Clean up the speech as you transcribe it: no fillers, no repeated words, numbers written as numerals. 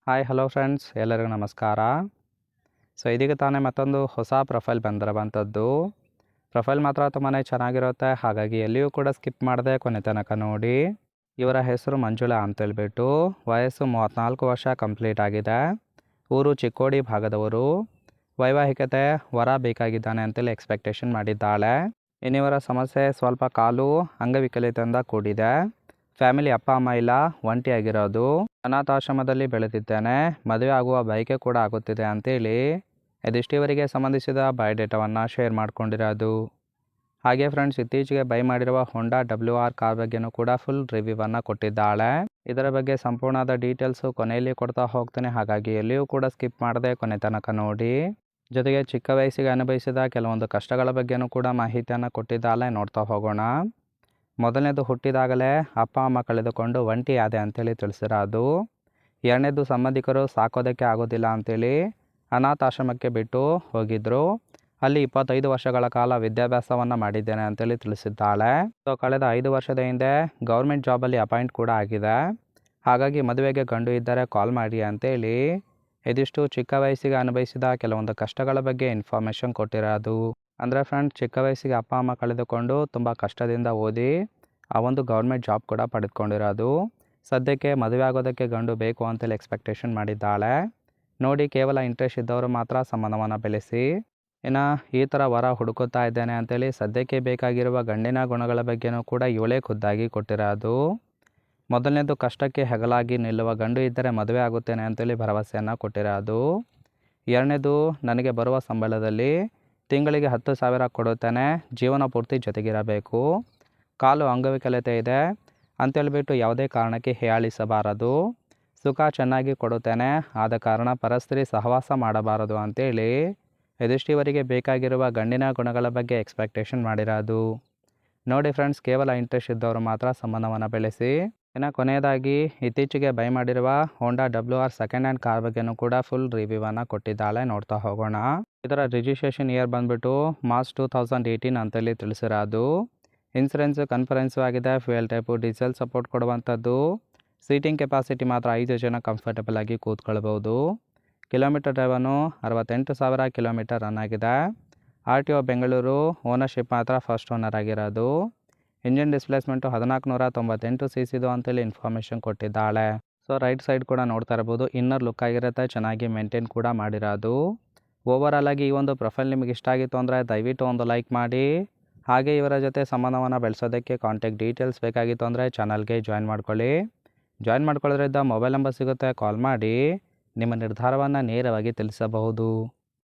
Hi hello friends, ಎಲ್ಲರಿಗೂ ನಮಸ್ಕಾರ. ಇದೀಗ ತಾನೇ ಮತ್ತೊಂದು ಹೊಸ ಪ್ರೊಫೈಲ್ ಬಂದಿರುವಂಥದ್ದು. ಪ್ರೊಫೈಲ್ ಮಾತ್ರ ತುಂಬಾ ಚೆನ್ನಾಗಿರುತ್ತೆ, ಹಾಗಾಗಿ ಎಲ್ಲಿಯೂ ಕೂಡ ಸ್ಕಿಪ್ ಮಾಡದೆ ಕೊನೆ ತನಕ ನೋಡಿ. ಇವರ ಹೆಸರು ಮಂಜುಳಾ ಅಂತೇಳ್ಬಿಟ್ಟು, ವಯಸ್ಸು 34 ವರ್ಷ ಕಂಪ್ಲೀಟ್ ಆಗಿದೆ. ಊರು ಚಿಕ್ಕೋಡಿ ಭಾಗದವರು. ವೈವಾಹಿಕತೆ ವರ ಬೇಕಾಗಿದ್ದಾನೆ ಅಂತೇಳಿ ಎಕ್ಸ್ಪೆಕ್ಟೇಷನ್ ಮಾಡಿದ್ದಾಳೆ. ಇನ್ನಿವರ ಸಮಸ್ಯೆ ಸ್ವಲ್ಪ ಕಾಲು ಅಂಗವಿಕಲತೆಯಿಂದ ಕೂಡಿದೆ. ಫ್ಯಾಮಿಲಿ ಅಪ್ಪ ಅಮ್ಮ ಇಲ್ಲ, ಒಂಟಿಯಾಗಿರೋದು. ಅನಾಥಾಶ್ರಮದಲ್ಲಿ ಬೆಳೆದಿದ್ದೇನೆ, ಮದುವೆ ಆಗುವ ಬಯಕೆ ಕೂಡ ಆಗುತ್ತಿದೆ ಅಂತೇಳಿ ಇದಿಷ್ಟಿವರಿಗೆ ಸಂಬಂಧಿಸಿದ ಬಯೋಡೇಟಾವನ್ನು ಶೇರ್ ಮಾಡ್ಕೊಂಡಿರೋದು. ಹಾಗೆ ಫ್ರೆಂಡ್ಸ್, ಇತ್ತೀಚೆಗೆ ಬೈ ಮಾಡಿರುವ ಹೋಂಡಾ WR ಕಾರ್ ಬಗ್ಗೆನೂ ಕೂಡ ಫುಲ್ ರಿವ್ಯೂವನ್ನು ಕೊಟ್ಟಿದ್ದಾಳೆ. ಇದರ ಬಗ್ಗೆ ಸಂಪೂರ್ಣವಾದ ಡೀಟೇಲ್ಸು ಕೊನೆಯಲ್ಲಿ ಕೊಡ್ತಾ ಹೋಗ್ತೀನಿ, ಹಾಗಾಗಿ ಎಲ್ಲಿಯೂ ಕೂಡ ಸ್ಕಿಪ್ ಮಾಡದೆ ಕೊನೆ ತನಕ ನೋಡಿ. ಜೊತೆಗೆ ಚಿಕ್ಕ ವಯಸ್ಸಿಗೆ ಅನುಭವಿಸಿದ ಕೆಲವೊಂದು ಕಷ್ಟಗಳ ಬಗ್ಗೆನೂ ಕೂಡ ಮಾಹಿತಿಯನ್ನು ಕೊಟ್ಟಿದ್ದಾಳೆ, ನೋಡ್ತಾ ಹೋಗೋಣ. ಮೊದಲನೇದು, ಹುಟ್ಟಿದಾಗಲೇ ಅಪ್ಪ ಅಮ್ಮ ಕಳೆದುಕೊಂಡು ಒಂಟಿ ಆದೆ ಅಂತೇಳಿ ತಿಳಿಸಿರೋದು. ಎರಡನೇದು, ಸಂಬಂಧಿಕರು ಸಾಕೋದಕ್ಕೆ ಆಗೋದಿಲ್ಲ ಅಂತೇಳಿ ಅನಾಥಾಶ್ರಮಕ್ಕೆ ಬಿಟ್ಟು ಹೋಗಿದ್ರು. ಅಲ್ಲಿ 25 ವರ್ಷಗಳ ಕಾಲ ವಿದ್ಯಾಭ್ಯಾಸವನ್ನು ಮಾಡಿದ್ದೇನೆ ಅಂತೇಳಿ ತಿಳಿಸಿದ್ದಾಳೆ. ಕಳೆದ 5 ವರ್ಷದ ಹಿಂದೆ ಗೌರ್ಮೆಂಟ್ ಜಾಬಲ್ಲಿ ಅಪಾಯಿಂಟ್ ಕೂಡ ಆಗಿದೆ. ಹಾಗಾಗಿ ಮದುವೆಗೆ ಗಂಡು ಇದ್ದರೆ ಕಾಲ್ ಮಾಡಿ ಅಂತೇಳಿ ಇದಿಷ್ಟು ಚಿಕ್ಕ ವಯಸ್ಸಿಗೆ ಅನುಭವಿಸಿದ ಕೆಲವೊಂದು ಕಷ್ಟಗಳ ಬಗ್ಗೆ ಇನ್ಫಾರ್ಮೇಷನ್ ಕೊಟ್ಟಿರೋದು. ಅಂದರೆ ಫ್ರೆಂಡ್ಸ್, ಚಿಕ್ಕ ವಯಸ್ಸಿಗೆ ಅಪ್ಪ ಅಮ್ಮ ಕಳೆದುಕೊಂಡು ತುಂಬ ಕಷ್ಟದಿಂದ ಓದಿ ಆ ಒಂದು ಗೌರ್ಮೆಂಟ್ ಜಾಬ್ ಕೂಡ ಪಡೆದುಕೊಂಡಿರೋದು. ಸದ್ಯಕ್ಕೆ ಮದುವೆ ಆಗೋದಕ್ಕೆ ಗಂಡು ಬೇಕು ಅಂತೇಳಿ ಎಕ್ಸ್ಪೆಕ್ಟೇಷನ್ ಮಾಡಿದ್ದಾಳೆ. ನೋಡಿ, ಕೇವಲ ಇಂಟ್ರೆಸ್ಟ್ ಇದ್ದವರು ಮಾತ್ರ ಸಂಬಂಧವನ್ನು ಬೆಳೆಸಿ. ಇನ್ನು ಈ ಥರ ವರ ಹುಡುಕುತ್ತಾ ಇದ್ದೇನೆ ಅಂತೇಳಿ ಸದ್ಯಕ್ಕೆ ಬೇಕಾಗಿರುವ ಗಂಡಿನ ಗುಣಗಳ ಬಗ್ಗೆನೂ ಕೂಡ ಇವಳೇ ಖುದ್ದಾಗಿ ಕೊಟ್ಟಿರೋದು. ಮೊದಲನೇದು, ಕಷ್ಟಕ್ಕೆ ಹೆಗಲಾಗಿ ನಿಲ್ಲುವ ಗಂಡು ಇದ್ದರೆ ಮದುವೆ ಆಗುತ್ತೇನೆ ಅಂತೇಳಿ ಭರವಸೆಯನ್ನು ಕೊಟ್ಟಿರೋದು. ಎರಡನೇದು, ನನಗೆ ಬರುವ ಸಂಬಳದಲ್ಲಿ ತಿಂಗಳಿಗೆ 10,000 ಕೊಡುತ್ತೇನೆ, ಜೀವನ ಪೂರ್ತಿ ಜೊತೆಗಿರಬೇಕು. ಕಾಲು ಅಂಗವಿಕಲತೆ ಇದೆ ಅಂತೇಳ್ಬಿಟ್ಟು ಯಾವುದೇ ಕಾರಣಕ್ಕೆ ಹೀಯಾಳಿಸಬಾರದು. ಸುಖ ಚೆನ್ನಾಗಿ ಕೊಡುತ್ತೇನೆ, ಆದ ಕಾರಣ ಪರಸ್ತ್ರೀ ಸಹವಾಸ ಮಾಡಬಾರದು ಅಂತೇಳಿ ಇದಿಷ್ಟಿವರಿಗೆ ಬೇಕಾಗಿರುವ ಗಂಡಿನ ಗುಣಗಳ ಬಗ್ಗೆ ಎಕ್ಸ್ಪೆಕ್ಟೇಷನ್ ಮಾಡಿರೋದು. ನೋಡಿ ಫ್ರೆಂಡ್ಸ್, ಕೇವಲ ಇಂಟ್ರೆಸ್ಟ್ ಇದ್ದವರು ಮಾತ್ರ ಸಂಬಂಧವನ್ನು ಬೆಳೆಸಿ. ಇನ್ನು ಕೊನೆಯದಾಗಿ, ಇತ್ತೀಚೆಗೆ ಬೈ ಮಾಡಿರುವ ಹೋಂಡಾ WR ಸೆಕೆಂಡ್ ಹ್ಯಾಂಡ್ ಕಾರ್ ಬಗ್ಗೆನೂ ಕೂಡ ಫುಲ್ ರಿವ್ಯೂವನ್ನು ಕೊಟ್ಟಿದ್ದಾಳೆ, ನೋಡ್ತಾ ಹೋಗೋಣ. ಇದರ ರಿಜಿಸ್ಟ್ರೇಷನ್ ಇಯರ್ ಬಂದುಬಿಟ್ಟು ಮಾರ್ಚ್ 2018 ಅಂತೇಳಿ ತಿಳಿಸಿರೋದು. ಇನ್ಸೂರೆನ್ಸು ಕನ್ಫರೆನ್ಸು ಆಗಿದೆ. ಫ್ಯೂಯಲ್ ಟೈಪು ಡೀಸೆಲ್ ಸಪೋರ್ಟ್ ಕೊಡುವಂಥದ್ದು. ಸೀಟಿಂಗ್ ಕೆಪಾಸಿಟಿ ಮಾತ್ರ 5 ಜನ ಕಂಫರ್ಟಬಲ್ ಆಗಿ ಕೂತ್ಕೊಳ್ಬೋದು. ಕಿಲೋಮೀಟರ್ ಡ್ರೈವನು 68,000 ಕಿಲೋಮೀಟರ್ ರನ್ ಆಗಿದೆ. RTO ಬೆಂಗಳೂರು. ಓನರ್ಶಿಪ್ ಮಾತ್ರ ಫಸ್ಟ್ ಓನರ್ ಆಗಿರೋದು. ಇಂಜಿನ್ ಡಿಸ್ಪ್ಲೇಸ್ಮೆಂಟು 1498 cc ಅಂತೇಳಿ ಇನ್ಫಾರ್ಮೇಷನ್ ಕೊಟ್ಟಿದ್ದಾಳೆ. ರೈಟ್ ಸೈಡ್ ಕೂಡ ನೋಡ್ತಾ ಇರ್ಬೋದು, ಇನ್ನರ್ ಲುಕ್ ಆಗಿರುತ್ತೆ, ಚೆನ್ನಾಗಿ ಮೇಂಟೈನ್ ಕೂಡ ಮಾಡಿರೋದು. ಓವರಾಲ್ ಆಗಿ ಈ ಒಂದು ಪ್ರೊಫೈಲ್ ನಿಮಗೆ ಇಷ್ಟ ಆಗಿತ್ತು ಅಂದರೆ ದಯವಿಟ್ಟು ಒಂದು ಲೈಕ್ ಮಾಡಿ. ಹಾಗೆ ಇವರ ಜೊತೆ ಸಂಬಂಧವನ್ನು ಬೆಳೆಸೋದಕ್ಕೆ ಕಾಂಟ್ಯಾಕ್ಟ್ ಡೀಟೇಲ್ಸ್ ಬೇಕಾಗಿತ್ತು ಅಂದರೆ ಚಾನಲ್ಗೆ ಜಾಯಿನ್ ಮಾಡ್ಕೊಳ್ಳಿ. ಜಾಯಿನ್ ಮಾಡ್ಕೊಳ್ಳೋದ್ರಿಂದ ಮೊಬೈಲ್ ನಂಬರ್ ಸಿಗುತ್ತೆ, ಕಾಲ್ ಮಾಡಿ ನಿಮ್ಮ ನಿರ್ಧಾರವನ್ನು ನೇರವಾಗಿ ತಿಳಿಸಬಹುದು.